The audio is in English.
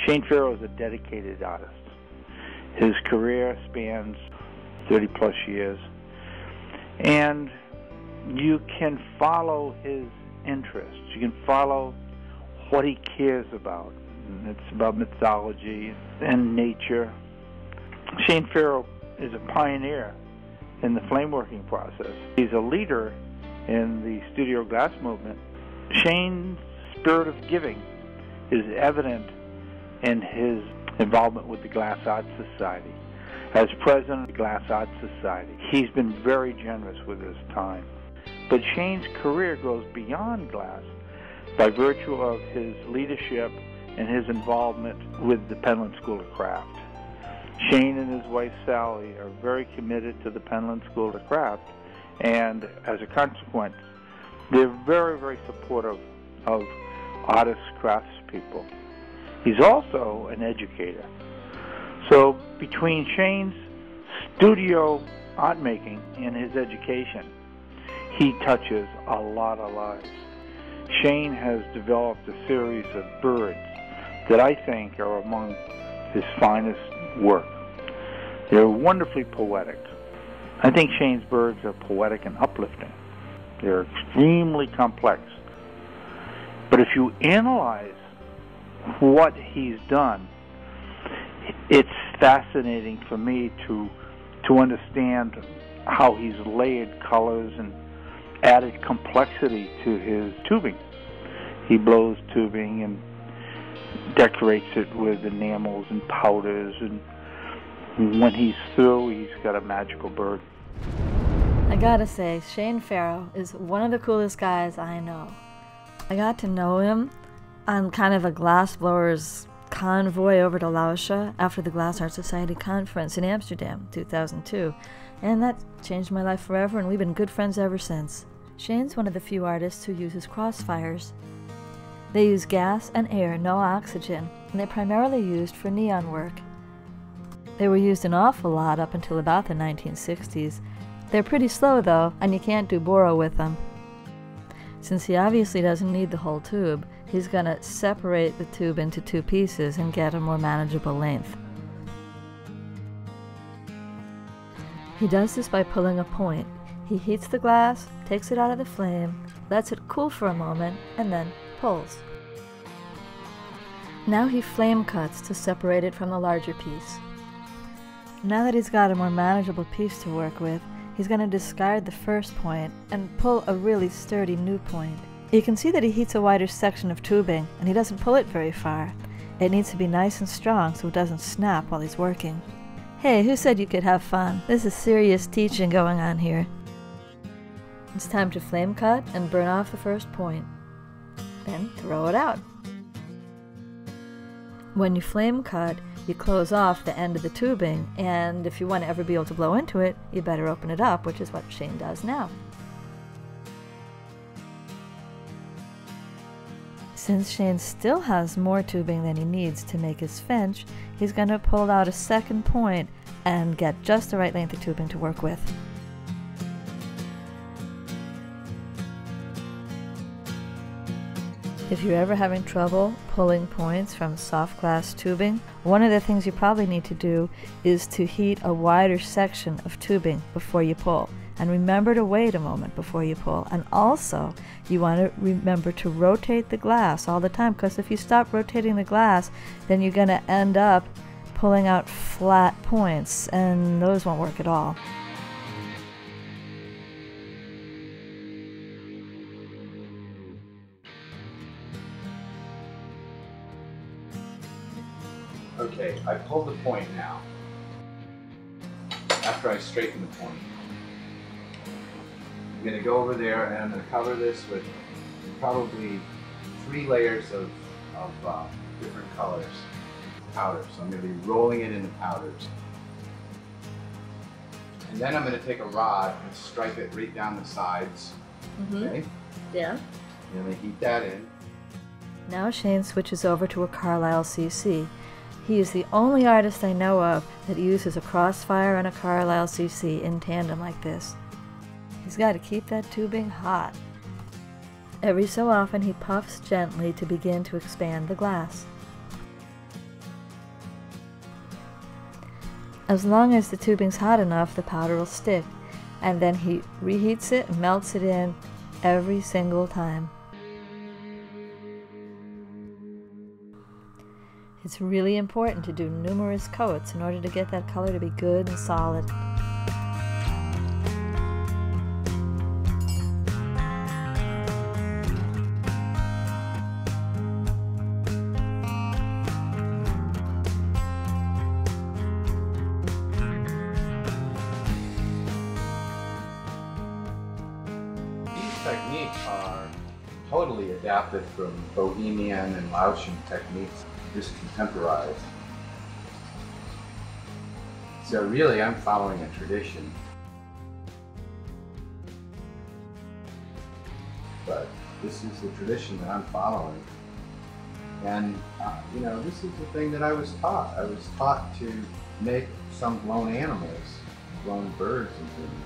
Shane Fero is a dedicated artist. His career spans 30 plus years, and you can follow his interests. You can follow what he cares about. And it's about mythology and nature. Shane Fero is a pioneer in the flame working process. He's a leader in the studio glass movement. Shane's spirit of giving is evident in his involvement with the Glass Arts Society. As president of the Glass Arts Society, he's been very generous with his time. But Shane's career goes beyond glass by virtue of his leadership and his involvement with the Penland School of Craft. Shane and his wife Sally are very committed to the Penland School of Craft, and as a consequence, they're very, very supportive of artists, craftspeople. He's also an educator. So between Shane's studio art making and his education, he touches a lot of lives. Shane has developed a series of birds that I think are among his finest work. They're wonderfully poetic. I think Shane's birds are poetic and uplifting. They're extremely complex. But if you analyze what he's done, it's fascinating for me to understand how he's layered colors and added complexity to his tubing. He blows tubing and decorates it with enamels and powders, and when he's through, he's got a magical bird. I gotta say, Shane Fero is one of the coolest guys I know. I got to know him on kind of a glassblowers convoy over to Lauscha after the Glass Art Society conference in Amsterdam, 2002, and that changed my life forever, and we've been good friends ever since. Shane's one of the few artists who uses crossfires. They use gas and air, no oxygen, and they're primarily used for neon work. They were used an awful lot up until about the 1960s. They're pretty slow though, and you can't do boro with them. Since he obviously doesn't need the whole tube, he's gonna separate the tube into two pieces and get a more manageable length. He does this by pulling a point. He heats the glass, takes it out of the flame, lets it cool for a moment, and then pulls. Now he flame cuts to separate it from the larger piece. Now that he's got a more manageable piece to work with, he's going to discard the first point and pull a really sturdy new point. You can see that he heats a wider section of tubing, and he doesn't pull it very far. It needs to be nice and strong so it doesn't snap while he's working. Hey, who said you could have fun? This is serious teaching going on here. It's time to flame cut and burn off the first point. Then throw it out. When you flame cut, you close off the end of the tubing, and if you want to ever be able to blow into it, you better open it up, which is what Shane does now. Since Shane still has more tubing than he needs to make his finch, he's going to pull out a second point and get just the right length of tubing to work with. If you're ever having trouble pulling points from soft glass tubing, one of the things you probably need to do is to heat a wider section of tubing before you pull. And remember to wait a moment before you pull. And also, you want to remember to rotate the glass all the time, because if you stop rotating the glass, then you're going to end up pulling out flat points, and those won't work at all. Okay, I pulled the point now. After I straighten the point, I'm going to go over there and I'm going to cover this with probably 3 layers of different colors, powder. So I'm going to be rolling it into powders. And then I'm going to take a rod and stripe it right down the sides. Okay? Yeah. And I'm going to heat that in. Now Shane switches over to a Carlisle CC. He is the only artist I know of that uses a crossfire and a Carlisle CC in tandem like this. He's got to keep that tubing hot. Every so often he puffs gently to begin to expand the glass. As long as the tubing's hot enough, the powder will stick, and then he reheats it and melts it in every single time. It's really important to do numerous coats in order to get that color to be good and solid. These techniques are totally adapted from Bohemian and Laotian techniques, just contemporized. So really, I'm following a tradition. But this is the tradition that I'm following. And, you know, this is the thing that I was taught. I was taught to make some blown animals, blown birds and things.